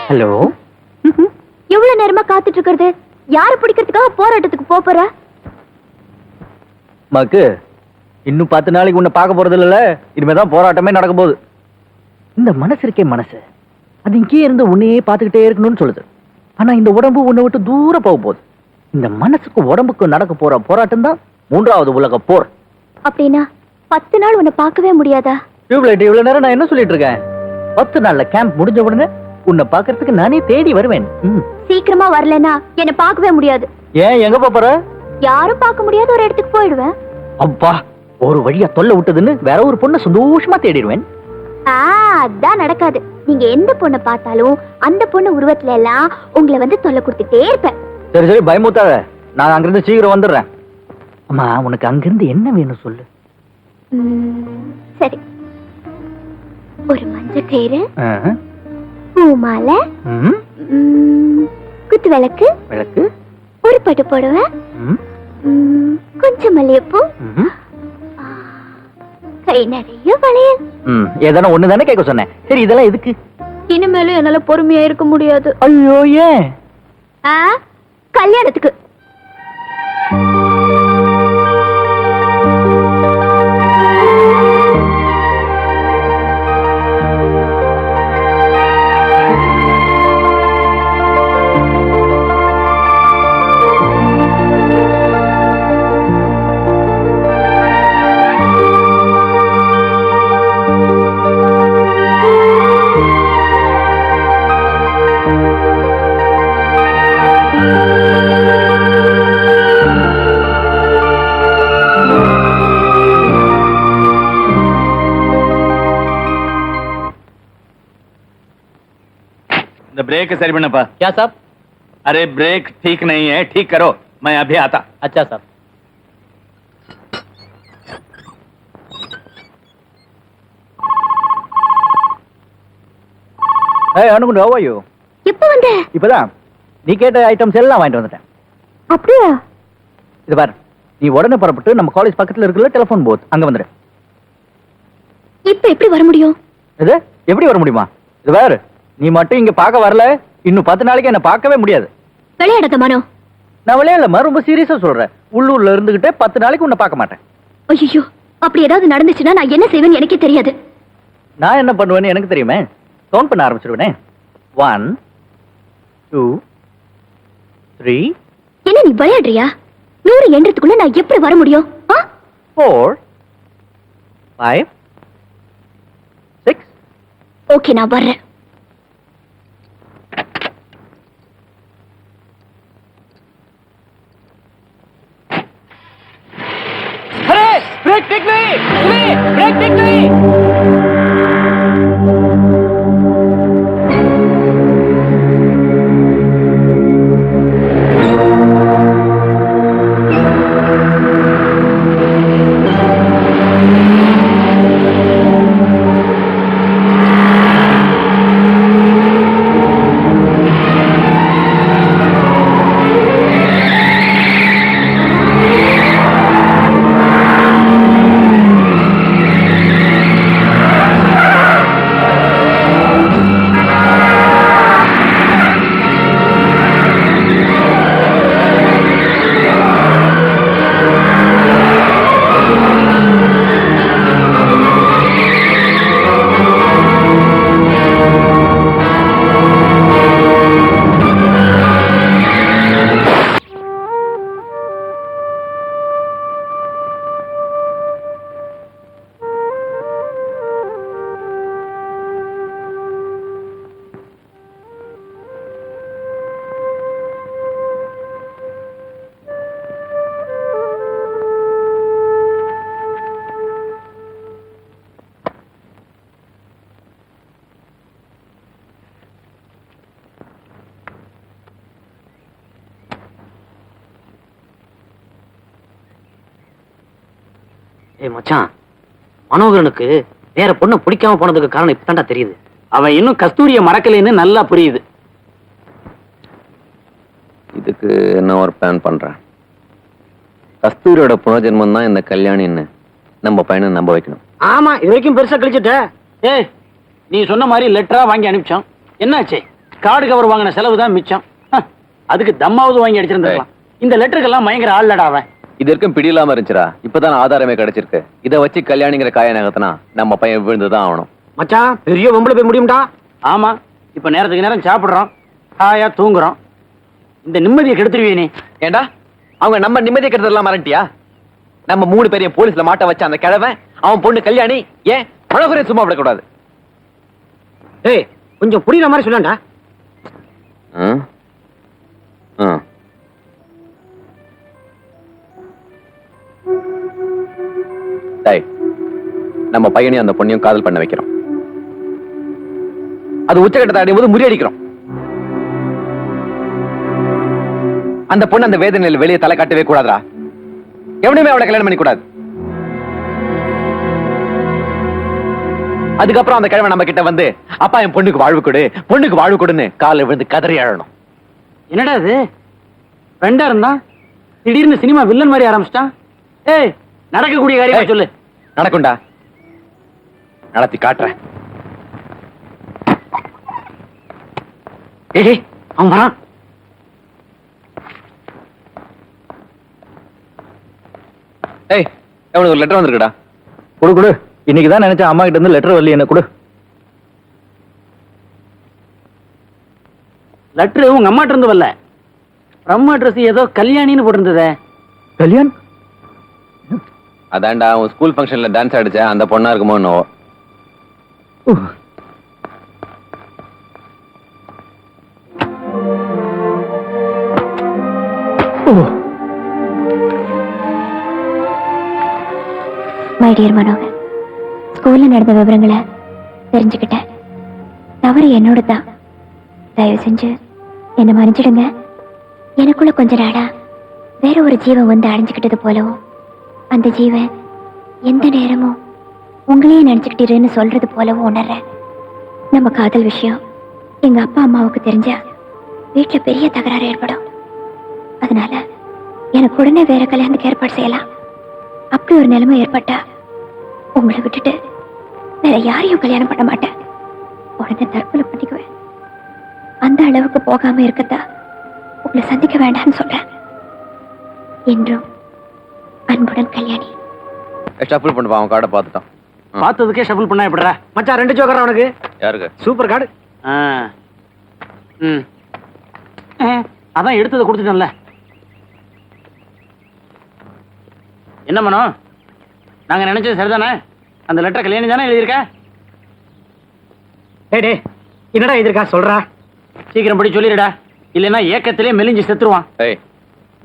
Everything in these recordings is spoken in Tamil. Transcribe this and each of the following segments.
ஹலோ. எவ்வளவு நேரமா காத்துட்டு இருக்கிறது? யாரு பிடிக்கிறதுக்காக போராட்டத்துக்கு போற? மக்கு, இன்னும் 10 நாளைக்கு உன்னை பார்க்க போறது இல்ல. இனிமேதான் போராட்டமே நடக்க போகுது. இந்த மனசு இருக்கே மனசு, அது இங்கே இருந்து உன்னையே பார்த்துக்கிட்டே இருக்கணும்னு சொல்லுது. ஆனா இந்த உடம்பு உன்னை விட்டு தூரம் போக போகுது. இந்த மனசுக்கு உடம்புக்கு நடக்க போற போராட்டம் தான் 3வது உலக போர். அப்படின்னா 10 நாள் உன்னை பார்க்கவே முடியாதா? டியூப்லைட், இவ்வளவு நேரம் நான் என்ன சொல்லிட்டு இருக்கேன்? 10 நாள்ல கேம்ப் முடிஞ்ச உடனே உன்னை பார்க்கறதுக்கு நானே தேடி வருவேன். சீக்கிரமா வரலனா என்ன பார்க்கவே முடியாது. ஏன், எங்க போற? யாரும் பார்க்க முடியாத ஒரு இடத்துக்கு போயிடுவேன். அப்பா, ஒரு வழியா தொல்லை விட்டதுன்னு வேற ஒரு பொண்ணை சந்தோஷமா தேடிடுவேன். அதான் நடக்காது. நீங்க எந்த பொண்ணை பார்த்தாலும் அந்த பொண்ணு உருவத்துல எல்லாம் உங்களை வந்து தொல்லை கொடுத்துட்டே இருப்பேன். சரி சரி, பயமுத்தாத. நான் அங்கிருந்து சீக்கிரம் வந்துடுறேன். அம்மா, உனக்கு அங்கிருந்து என்ன வேணும் சொல்லு. சரி, ஒரு மஞ்சள் கயிறு, பூ மாலை, குத்து விளக்கு, ஒரு பட்டு புடவை, கொஞ்சம் மல்லிகைப்பூ, கை நிறைய வளையல். ஏதான ஒண்ணு தானே கேட்க சொன்னேன். சரி, இதெல்லாம் எதுக்கு? இனிமேலும் என்னால பொறுமையா இருக்க முடியாது. ஐயோ, ஏன்? கல்யாணத்துக்கு. ब्रेक सही बनपा। क्या साहब? अरे ब्रेक ठीक नहीं है, ठीक करो, मैं अभी आता। अच्छा साहब. Hey, அனுகுண்டு, how are you? எப்ப வந்த? இப்பதான் நீ கேட்ட ஐட்டம்ஸ் எல்லாம் வாங்கிட்டு வந்துட்டேன். அப்படியா? இது பாரு, நீ உடனே புறப்பட்டு நம்ம காலேஜ் பக்கத்துல இருக்குல்ல டெலிபோன் பூத், அங்க வந்துடு. இப்ப எப்படி வர முடியும்? இது எப்படி வர முடியுமா? இது பாரு, நீ மட்டும் இங்க பார்க்க வரல, இன்னும் 10 நாளைக்கு என்ன பார்க்கவே முடியாது. விளையாடாத மனோ. நான் விளையாடலமா, ரொம்ப சீரியஸா சொல்றேன். உள்ளூர்ல இருந்துகிட்டே 10 நாளைக்கு உன்னை பார்க்க மாட்டேன். ஐயோ, அப்படி ஏதாவது நடந்துச்சுன்னா நான் என்ன செய்வேன்னு எனக்கே தெரியாது. நான் என்ன பண்ணுவேன்னு எனக்கு தெரியுமே. கவுண்ட் பண்ண ஆரம்பிச்சிருவேனே. 1 2 3. என்ன நீ விளையாடுறியா? 100 எண்றதுக்குள்ள நான் எப்படி வர முடியும்? 4 5 6. ஓகே, நான் வர்றேன். ब्रेक टेक नहीं, ब्रेक टेक नहीं। ஏய் மச்சான், மனோகரனுக்கு வேற பொண்ணை பிடிக்காம போனதுக்கு காரணம் இப்பதான்டா தெரியுது. அவன் இன்னும் கஸ்தூரிய மறக்கலைன்னு நல்லா புரியுது. இதுக்கு என்ன ஒரு பிளான் பண்றேன். கஸ்தூரியோட புனர்ஜென்மம் தான் இந்த கல்யாணின்னு நம்ம பையனை நம்ப வைக்கணும். ஆமா, இது வரைக்கும் பெருசா கழிச்சுட்ட. ஏய், நீ சொன்ன மாதிரி லெட்டரா வாங்கி அனுப்பிச்சோம், என்னாச்சு? கார்டு கவர் வாங்கின செலவு தான் மிச்சம். அதுக்கு தம்மாவது வாங்கி அடிச்சிருந்துக்கலாம். இந்த லெட்டருக்கெல்லாம் பயங்கர ஆள்லடா அவன். இது வரைக்கும் பிடி இல்லாம இருந்துச்சுடா. இப்பதான் ஆதாரமே கிடைச்சிருக்கு. இதை வச்சு கல்யாணிங்கிற காய நகர்த்தினா நம்ம பையன் விழுந்துதான் ஆகணும். மச்சான் பெரிய வம்புல போய் முடியும்டா. ஆமா, இப்ப நேரத்துக்கு நேரம் சாப்பிடுறோம், ஹாயா தூங்குறோம். இந்த நிம்மதியை கெடுத்துருவியே நீ. ஏண்டா அவங்க நம்ம நிம்மதியை கெடுத்ததெல்லாம் மறந்துட்டியா? நம்ம 3 பேரையும் போலீஸ்ல மாட்ட வச்ச அந்த கிழவன் அவன் பொண்ணு கல்யாணி ஏன் பழகுறே சும்மா விடக்கூடாது? ஏய் கொஞ்சம் புரியுற மாதிரி சொல்லண்டா. நம்ம பையனையும் அந்த பொண்ணையும் காதல் பண்ண வைக்கிறோம். அது உச்சகட்டத்தை அடையும் போது முறியடிக்கிறோம். அந்த பொண்ணு அந்த வேதனையில் வெளியே தலை காட்டவே கூடாதுடா. எவனையுமே அவளை கல்யாணம் பண்ணி கூடாது. அதுக்கப்புறம் அந்த கிழமை நம்ம கிட்ட வந்து அப்பா என் பொண்ணுக்கு வாழ்வு கொடு, பொண்ணுக்கு வாழ்வு கொடுன்னு காலில் விழுந்து கதறி அழணும். என்னடா இது ஃப்ரெண்டா இருந்தா திடீர்னு சினிமா வில்லன் மாதிரி ஆரம்பிச்சிட்டான். ஏய் நடக்கக்கூடிய காரியம் சொல்லு. நடக்கும்டா, நடத்தி காட்டுறேன். ஏய் அவன் வரான். ஏய் அவனுக்கு ஒரு லெட்டர் வந்திருக்குடா. கொடு கொடு. இன்னைக்கு தான் நினைச்சேன் அம்மா கிட்ட இருந்து லெட்டர் வரல. என்ன கொடு. லெட்டர் உங்க அம்மாட்ட இருந்து வரல. அம்மா அட்ரஸ் ஏதோ கல்யாணின்னு போட்டிருந்ததே. கல்யாண்? அதான்டா அவன் ஸ்கூல் ஃபங்க்ஷன்ல டான்ஸ் ஆடிச்ச அந்த பொண்ணா இருக்குமோ என்னவோ. மை டியர் மனோகர், ஸ்கூல்ல நடந்த விவரங்களை தெரிஞ்சுக்கிட்டேன். தவறு என்னோட தான். தயவு செஞ்சு என்ன மன்னிச்சிடுங்க. எனக்குள்ள கொஞ்ச நாளா வேற ஒரு ஜீவன் வந்து அடைஞ்சுக்கிட்டது போலவும், அந்த ஜீவன் எந்த நேரமும் உங்களையே நினைச்சுக்கிட்டீருன்னு சொல்றது போலவும் உணர்றேன். நம்ம காதல் விஷயம் எங்க அப்பா அம்மாவுக்கு தெரிஞ்சா வீட்டுல பெரிய தகராறு ஏற்படும். அதனால எனக்கு உடனே வேற கல்யாணத்துக்கு ஏற்பாடு செய்யலாம். அப்படி ஒரு நிலைமை ஏற்பட்டா உங்களை விட்டுட்டு வேற யாரையும் கல்யாணம் பண்ண மாட்டேன். உடனே தற்கொலை பண்ணிக்குவேன். அந்த அளவுக்கு போகாம இருக்கத்தா உங்களை சந்திக்க வேண்டாம்னு சொல்றேன். என்றும் அன்புடன் கல்யாணி. ஷஃபிள் பண்ணுவா, அவன் கார்டை பார்த்துட்டான். பார்த்ததுக்கே ஷஃபிள் பண்ணா எப்படிடா மச்சான்? 2 ஜோக்கர் அவனுக்கு. யாருக்கு? Super card. அதான் எடுத்ததை கொடுத்துட்டேன்ல. என்ன மனோ, நாங்க நினைச்சது சரிதானே? அந்த லெட்டர் கல்யாணி தானே எழுதியிருக்க? டே என்னடா எழுதியிருக்கா சொல்றா. சீக்கிரம் படி சொல்லிடுடா, இல்லைன்னா ஏக்கத்திலே மெலிஞ்சு செத்துருவான். ஏய்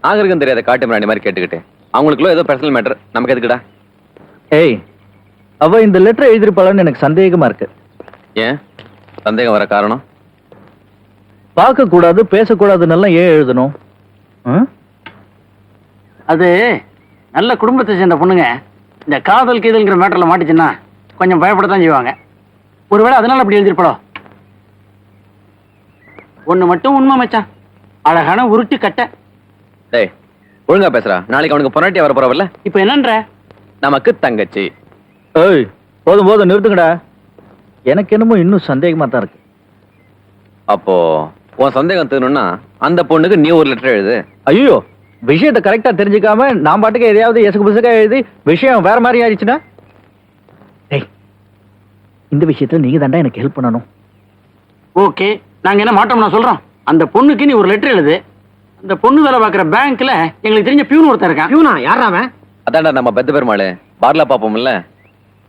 நாகரிகம் தெரியாத காட்டு மிராண்டி மாதிரி கேட்டுக்கிட்டு அவங்களுக்குள்ள ஏதோ பர்சனல் மேட்டர், நமக்கு எதுக்குடா? ஏய் அவ இந்த லெட்டர் எழுதிருப்பாளன்னு எனக்கு சந்தேகமா இருக்கு. ஏன் சந்தேகம் வர காரணம்? பார்க்க கூடாது பேசக்கூடாதுன்னு ஏன் எழுதணும்? அது நல்ல குடும்பத்தை சேர்ந்த பொண்ணுங்க இந்த காதல் கீதல்ங்கிற மேட்டர்ல மாட்டிச்சுன்னா கொஞ்சம் பயப்படத்தான் செய்வாங்க. ஒருவேளை அதனால அப்படி எழுதிருப்படோ. ஒண்ணு மட்டும் உண்மை மச்சான், அழகான உருட்டு கட்ட. டேய் ஒழுங்கா பேசுறா. நாளைக்கு அவனுக்கு பொன்னாட்டியா வர போறவல்ல. இப்ப என்னன்ற? நமக்கு தங்கச்சி. ஏய் போதும் போதும் நிறுத்துங்கடா. எனக்கு என்னமோ இன்னும் சந்தேகமா தான் இருக்கு. அப்போ உன் சந்தேகம் தீரணும்னா அந்த பொண்ணுக்கு நீ ஒரு லெட்டர் எழுது. ஐயோ, விஷயத்தை கரெக்டா தெரிஞ்சுக்காம நான் பாட்டுக்கு எதையாவது எசக்கு புசக்கா எழுதி விஷயம் வேற மாதிரி ஆயிடுச்சுன்னா? டேய் இந்த விஷயத்துல நீங்க தாண்டா எனக்கு ஹெல்ப் பண்ணணும். ஓகே, நாங்க என்ன மாட்டோம் நான் சொல்றோம். அந்த பொண்ணுக்கு நீ ஒரு லெட்டர் எழுது. அந்த பொண்ணு வேலை பார்க்குற பேங்க்ல எங்களுக்கு தெரிஞ்ச பியூன் ஒருத்தர் இருக்கான். பியூனா யாரா அவன்? அதான்டா நம்ம பெத்த பெருமாள் பார்ல பாப்போம்ல.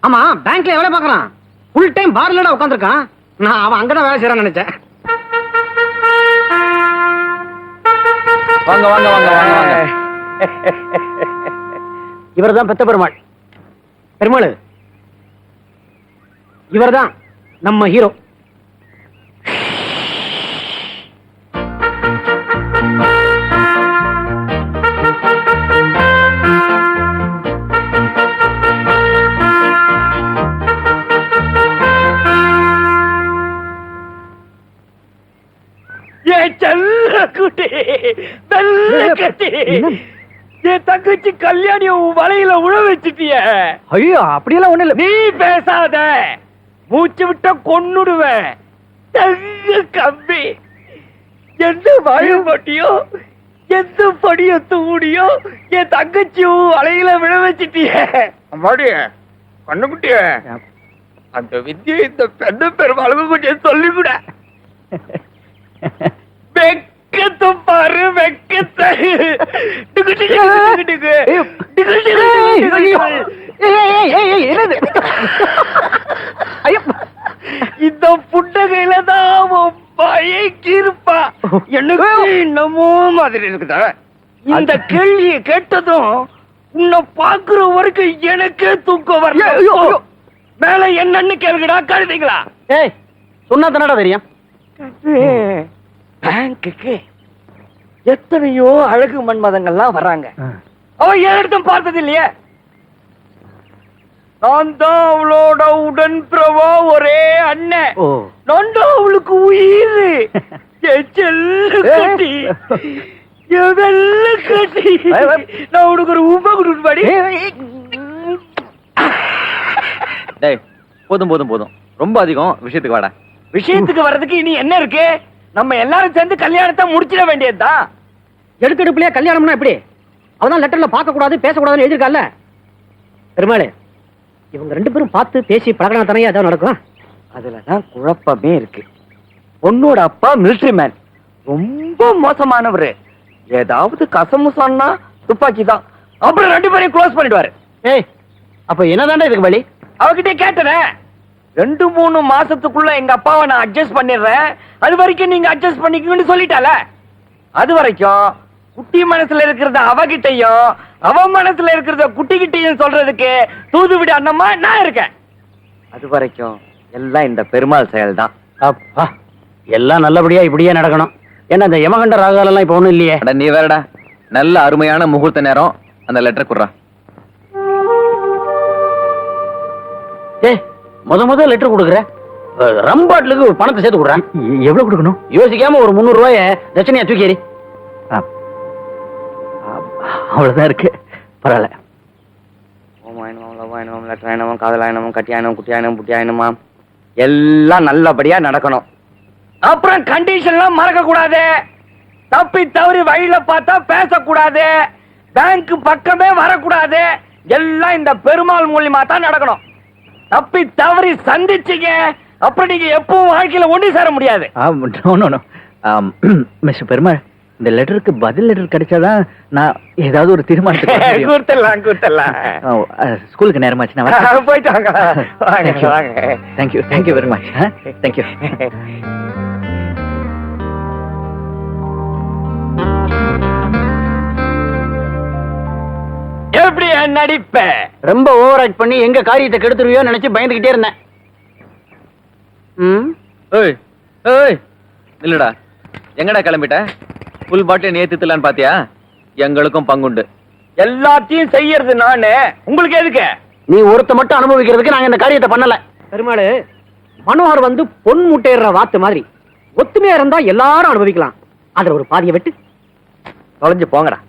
ஆமா, பேங்க்ல எவ்வளவு பாக்குறான்? ஃபுல் டைம் பார்லடா உட்கார்ந்திருக்கான். நான் அவன் அங்கதான் வேலை செய்யறான்னு நினைச்சேன். வாங்க வாங்க வாங்க வாங்க வாங்க. இவர்தான் பெத்த பெருமாள். பெருமாள் இவர்தான் நம்ம ஹீரோ. என் தங்கச்சி கல்யாணி வலையில உழ வச்சுட்டிய. ஐயோ அப்படியெல்லாம் ஒண்ணு இல்ல. நீ பேசாத, மூச்சு விட்ட கொன்னுடுவேன். தங்க கம்பி எந்த வாயு போட்டியோ எந்த படிய தூடியோ என் தங்கச்சியும் வலையில விழ வச்சிட்டிய அம்மாடிய கண்ணுக்குட்டிய அந்த வித்தியை இந்த பெண்ண பெருமாளுக்கு கொஞ்சம் சொல்லிவிட வெக்கத்தை பாரு வெக்கத்தை டிகு டிகு டிகு டிகு டிகு டிகு டிகு. இந்த புண்டகையில தான் பயக்கிருப்பா எனக்கு என்னமோ மாதிரி இருக்குதா இந்த கேள்வியை கேட்டதும் உன்னை பாக்குற வரைக்கும் எனக்கே தூக்கம் வரல மேல என்னன்னு கேளுங்கடா கழுதிங்களா ஏய் சொன்னா தானடா தெரியும் பேங்குக்கு எத்தனையோ அழகு மன்மதங்கள்லாம் வர்றாங்க அவ என் இடத்தும் பார்த்தது இல்லையே நான் தான் அவளோட உடன்பிறவா ஒரே அண்ணன் ஓ. நான் தான் அவளுக்கு உயிர் என் செல்ல கட்டி என் வெள்ள கட்டி நான் உனக்கு ஒரு உப்ப கொடுப்பாடி டேய் போதும் போதும் போதும் ரொம்ப அதிகம் விஷயத்துக்கு வாடா. விஷயத்துக்கு வர்றதுக்கு இனி என்ன இருக்கு நம்ம எல்லாரும் சேர்ந்து கல்யாணத்தை முடிச்சிட வேண்டியதுதான் எடுக்கெடுப்புலயே கல்யாணம்னா எப்படி அவதான் லெட்டர்ல பார்க்க கூடாது பேசக்கூடாதுன்னு எழுதிருக்கால பெருமாளே இவங்க ரெண்டு பேரும் பார்த்து பேசி பழகினா தானே ஏதாவது நடக்கும் அதுலதான் குழப்பமே இருக்கு பொண்ணோட அப்பா மிலிட்டரி மேன் ரொம்ப மோசமானவரு ஏதாவது கசமுசான்னா துப்பாக்கி தான் அப்புறம் ரெண்டு பேரையும் க்ளோஸ் பண்ணிடுவாரு ஏய் அப்ப என்னதான்டா இதுக்கு வழி அவகிட்ட கேட்டேன் 2-3 மாசத்துக்குள்ள எங்க அப்பாவை நான் அட்ஜஸ்ட் பண்ணிடுறேன் அது வரைக்கும் நீங்க அட்ஜஸ்ட் பண்ணிக்கணும்னு சொல்லிட்டால அது வரைக்கும் குட்டி மனசுல இருக்கிறத அவகிட்டையும் அவ மனசுல இருக்கிறத குட்டிகிட்டையும் சொல்றதுக்கு தூதுவிட அண்ணம்மா நான் இருக்கேன் அது வரைக்கும் எல்லாம் இந்த பெருமாள் செயல் தான் அப்பா எல்லாம் நல்லபடியா இப்படியே நடக்கணும் ஏன்னா இந்த யமகண்ட ராகாலெல்லாம் இப்ப ஒண்ணும் இல்லையே அட நீ வேறடா நல்ல அருமையான முகூர்த்த நேரம் அந்த லெட்டர் குடுறா. ஏய் முத லெட்டர் கொடுக்குற ரம்பாட்லுக்கு ஒரு பணத்தை சேர்த்து கொடுறேன் எவ்வளவு கொடுக்கணும்? யோசிக்காம ஒரு 300 ரூபாய தட்சணையா தூக்கி அவ்வளவுதான் இருக்கு, பரவாயில்ல. ஓமாயினமும் லவ்வாயினமும் லெட்டராயினமும் காதலாயினமும் கட்டியாயினம் குட்டியாயினம் புட்டியாயினமா எல்லாம் நல்லபடியா நடக்கணும். அப்புறம் கண்டிஷன்லாம் மறக்க கூடாது. தப்பி தவறி வழியில பார்த்தா பேசக்கூடாது. பேங்க் பக்கமே வரக்கூடாது. எல்லாம் இந்த பெருமாள் மூலியமா தான் நடக்கணும். தப்பி தவறி சந்திச்சீங்க அப்புறம் நீங்க எப்பவும் வாழ்க்கையில ஒண்ணு சேர முடியாது. மிஸ்டர் பெருமாள், இந்த லெட்டருக்கு பதில் லெட்டர் கிடைச்சாதான் நான் ஏதாவது ஒரு தீர்மானத்துக்கு கொடுத்துடலாம். ஸ்கூலுக்கு நேரமாச்சு, நான் போயிட்டு வாங்க. வாங்க வாங்க. Thank you very much. தேங்க்யூ. எப்படி நடிப்ப? ரொம்ப ஓவர் ஆக்ட் பண்ணி எங்க காரியத்தை கெடுத்துருவியோ நினைச்சு பயந்துகிட்டே இருந்தேன். ஏய் ஏய் இல்லடா, எங்கடா கிளம்பிட்ட? ஃபுல் பாட்டில் ஏத்தித்தலான்னு பாத்தியா? எங்களுக்கும் பங்குண்டு. எல்லாத்தையும் செய்யறது நானு, உங்களுக்கு எதுக்கு? நீ ஒருத்த மட்டும் அனுபவிக்கிறதுக்கு நாங்க இந்த காரியத்தை பண்ணல. பெருமாளு, மனோகர் வந்து பொன் முட்டையிற வாத்து மாதிரி ஒத்துமையா இருந்தா எல்லாரும் அனுபவிக்கலாம். அதுல ஒரு பாதியை விட்டு தொலைஞ்சு போங்கடா.